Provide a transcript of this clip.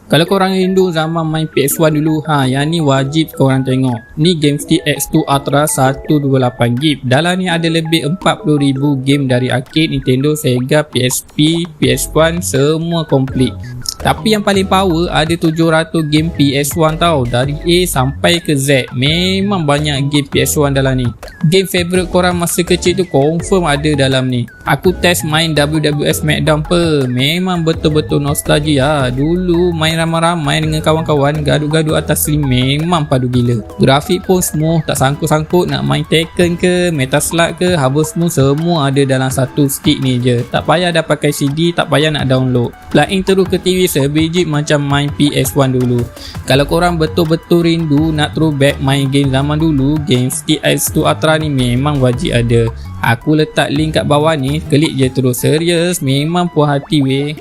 Kalau korang rindu zaman main PS1 dulu, yang ni wajib korang tengok. Ni game stick X2 Ultra 128GB. Dalam ni ada lebih 40,000 game dari arcade, Nintendo, Sega, PSP, PS1, semua komplit. Tapi yang paling power ada 700 game PS1 tau, dari A sampai ke Z. Memang banyak game PS1 dalam ni. Game favourite korang masa kecil tu confirm ada dalam ni. Aku test main WWE Smackdown memang betul-betul nostalgia. Dulu main ramai-ramai dengan kawan-kawan, gaduh-gaduh atas sling memang padu gila. Grafik pun smooth, tak sangkut-sangkut. Nak main Tekken ke, Metal Slug ke, Harvest Moon, semua ada dalam satu stick ni je. Tak payah dah pakai CD, tak payah nak download. Plug in terus ke TV sebiji macam main PS1 dulu. Kalau korang betul-betul rindu nak throwback main game zaman dulu, game stick X2 Ultra ni memang wajib ada. Aku letak link kat bawah ni, klik je terus. Serius, memang puas hati weh.